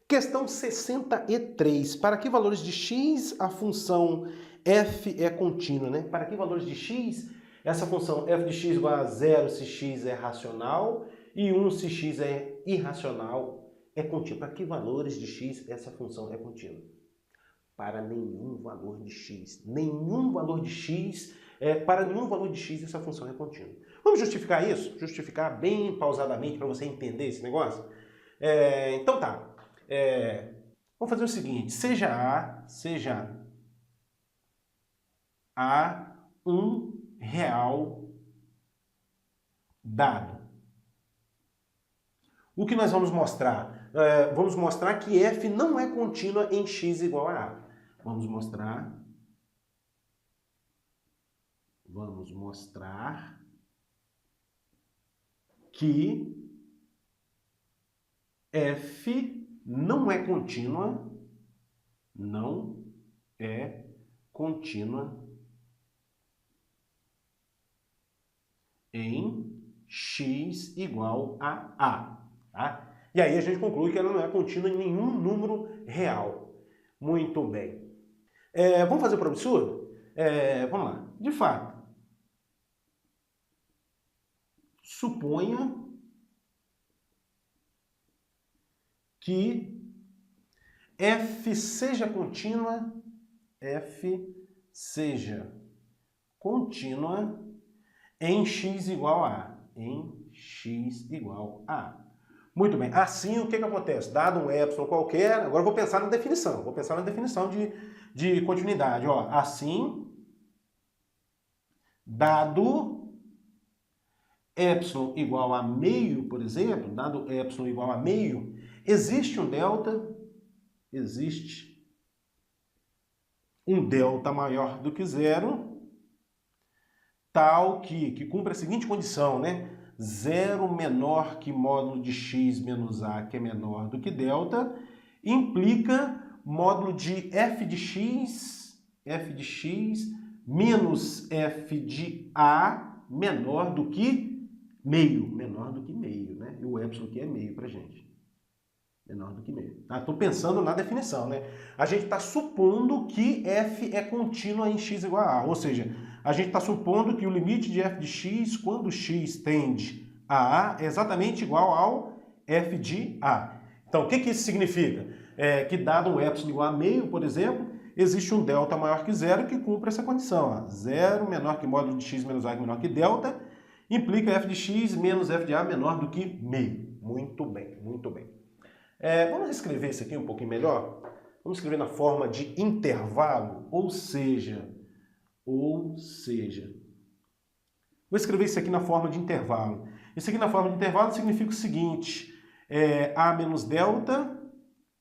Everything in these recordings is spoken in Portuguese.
Questão 63. Para que valores de x a função f é contínua, né? Para que valores de x essa função f de x igual a 0 se x é racional e 1 se x é irracional é contínua. Para que valores de x essa função é contínua? Para nenhum valor de x. Nenhum valor de x, para nenhum valor de x essa função é contínua. Vamos justificar isso? Justificar bem pausadamente para você entender esse negócio? Então tá. Vamos fazer o seguinte, seja A um real dado. O que nós vamos mostrar? Vamos mostrar que f não é contínua em x igual a A. Vamos mostrar que f não é contínua em x igual a A. Tá? E aí a gente conclui que ela não é contínua em nenhum número real. Muito bem. Vamos fazer por absurdo? Vamos lá. De fato, suponha que f seja contínua em x igual a A. Muito bem. Assim, o que acontece? Dado um epsilon qualquer, agora eu vou pensar na definição. De continuidade. Ó. Assim, dado epsilon igual a meio, por exemplo, dado epsilon igual a meio, existe um delta maior do que zero, tal que cumpre a seguinte condição, né? 0 menor que módulo de x menos a, que é menor do que delta, implica módulo de f de x menos f de a menor do que meio, né? E o epsilon aqui é meio pra gente. Menor do que meio. Estou pensando na definição, né? A gente está supondo que f é contínua em x igual a A. Ou seja, a gente está supondo que o limite de f de x, quando x tende a A, é exatamente igual ao f de A. Então, o que isso significa? Que dado um epsilon igual a meio, por exemplo, existe um delta maior que zero que cumpre essa condição. Ó. 0 menor que módulo de x menos a, que é menor que delta, implica f de x menos f de a menor do que meio. Muito bem, muito bem. Vamos escrever isso aqui um pouquinho melhor? Vamos escrever na forma de intervalo, ou seja, vou escrever isso aqui na forma de intervalo. Isso aqui na forma de intervalo significa o seguinte, A menos delta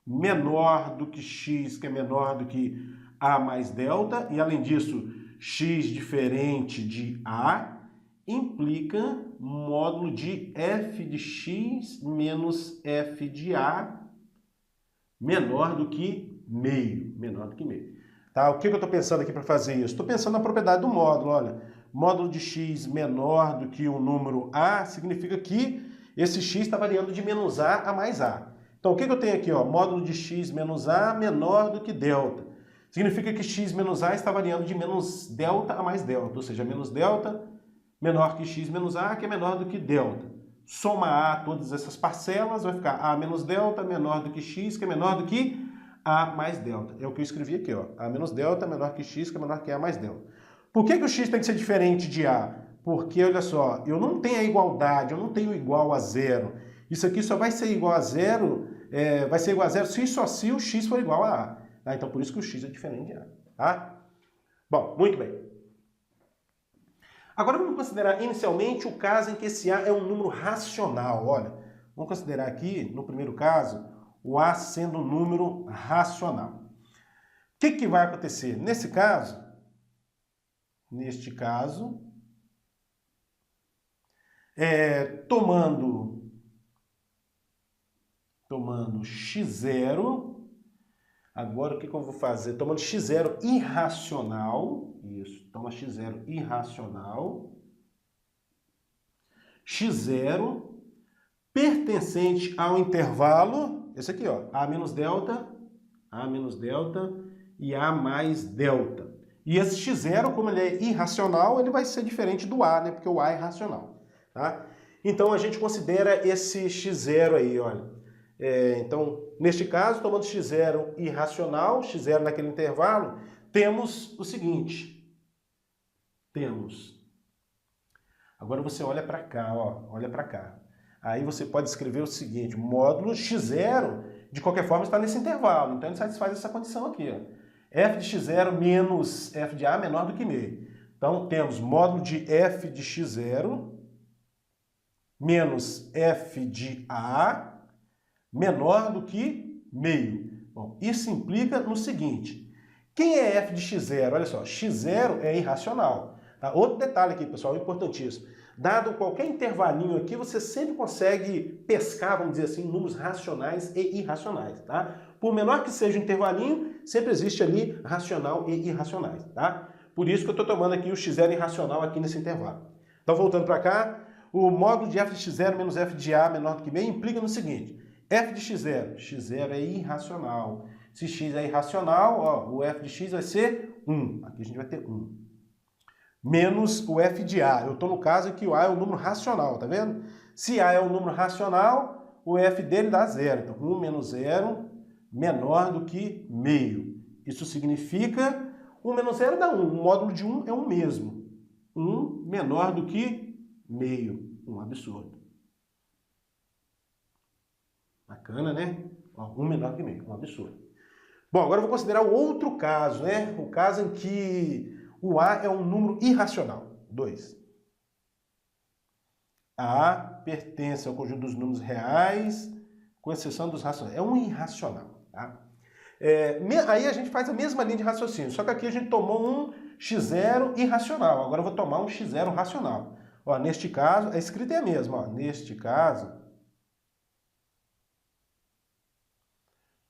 menor do que x, que é menor do que A mais delta, e além disso, x diferente de A, implica módulo de f de x menos f de a menor do que meio. Tá? O que eu estou pensando aqui para fazer isso? Estou pensando na propriedade do módulo. Olha, módulo de x menor do que o número a significa que esse x está variando de menos a mais a. Então, o que eu tenho aqui? Ó, módulo de x menos a menor do que delta. Significa que x menos a está variando de menos delta a mais delta, ou seja, menos delta menor que x menos a, que é menor do que delta. Soma a todas essas parcelas, vai ficar a menos delta menor do que x, que é menor do que a mais delta. É o que eu escrevi aqui, ó. A menos delta menor que x, que é menor que a mais delta. Por que o x tem que ser diferente de a? Porque, olha só, eu não tenho a igualdade, eu não tenho igual a zero. Isso aqui só vai ser igual a zero, se e só se o x for igual a a. Tá? Então, por isso que o x é diferente de a. Tá? Bom, muito bem. Agora vamos considerar inicialmente o caso em que esse A é um número racional. Olha, vamos considerar aqui, no primeiro caso, o A sendo um número racional. O que vai acontecer? Neste caso, tomando x0, agora o que eu vou fazer? Tomando x0 irracional, isso, toma x0 irracional, x0 pertencente ao intervalo, esse aqui, ó, A menos delta e A mais delta. E esse x0, como ele é irracional, ele vai ser diferente do A, né? Porque o A é racional, tá? Então, a gente considera esse x0 aí, olha. Então, neste caso, tomando x0 irracional, x0 naquele intervalo, temos o seguinte. Agora você olha para cá, ó, olha para cá. Aí você pode escrever o seguinte, módulo x0, de qualquer forma, está nesse intervalo. Então, ele satisfaz essa condição aqui, ó. F de x0 menos f de A menor do que meio. Então, temos módulo de f de x0 menos f de A menor do que meio. Bom, isso implica no seguinte. Quem é f de x0? Olha só, x0 é irracional. Tá? Outro detalhe aqui, pessoal, importantíssimo. Dado qualquer intervalinho aqui, você sempre consegue pescar, vamos dizer assim, números racionais e irracionais, tá? Por menor que seja o intervalinho, sempre existe ali racional e irracionais, tá? Por isso que eu estou tomando aqui o x0 irracional aqui nesse intervalo. Então, voltando para cá, o módulo de f de x0 menos f de A menor do que meio implica no seguinte. F de x0 é irracional. Se x é irracional, ó, o f de x vai ser 1. Aqui a gente vai ter 1. Menos o f de A. Eu estou no caso que o A é um número racional, tá vendo? Se A é um número racional, o f dele dá 0. Então, 1 menos 0 menor do que meio. Isso significa 1 menos 0 dá 1. O módulo de 1 é 1 mesmo. 1 menor do que meio. Um absurdo. Bacana, né? 1 menor que meio. Um absurdo. Bom, agora eu vou considerar o outro caso, né? O caso em que o A é um número irracional. 2. A pertence ao conjunto dos números reais, com exceção dos racionais. É um irracional, tá? Aí a gente faz a mesma linha de raciocínio, só que aqui a gente tomou um x0 irracional. Agora eu vou tomar um x0 racional. Ó, neste caso, a escrita é a mesma. Ó, neste caso,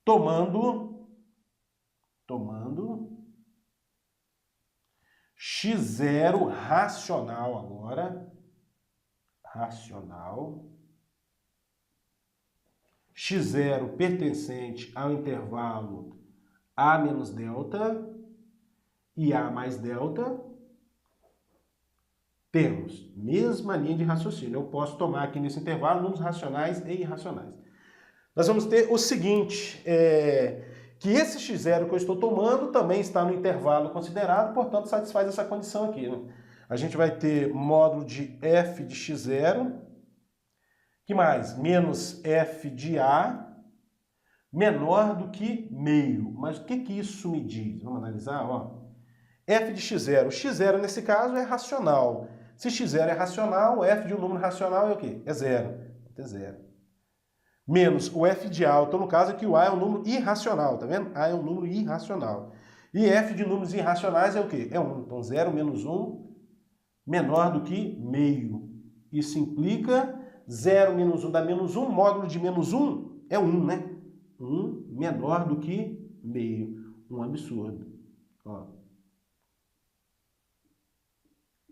tomando x0 racional agora, x0 pertencente ao intervalo A menos delta e A mais delta, temos mesma linha de raciocínio. Eu posso tomar aqui nesse intervalo números racionais e irracionais. Nós vamos ter o seguinte, que esse x0 que eu estou tomando também está no intervalo considerado, portanto, satisfaz essa condição aqui, né? A gente vai ter módulo de f de x0, que mais? Menos f de A menor do que meio. Mas o que isso me diz? Vamos analisar, ó. F de x0. O x0, nesse caso, é racional. Se x0 é racional, o f de um número racional é o quê? É 0. É 0. Menos o f de A. Então, no caso aqui, o A é um número irracional, tá vendo? A é um número irracional. E f de números irracionais é o quê? É 1. Então, 0 menos 1 menor do que meio. Isso implica 0 menos 1 dá menos 1. Módulo de menos 1 é 1, né? 1 menor do que meio. Um absurdo. Ó.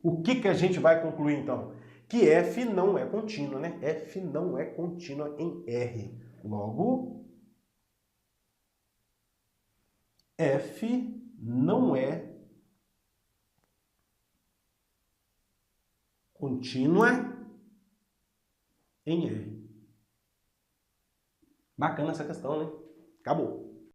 O que a gente vai concluir, então? Que f não é contínua, né? F não é contínua em R. Logo, f não é contínua em R. Bacana essa questão, né? Acabou.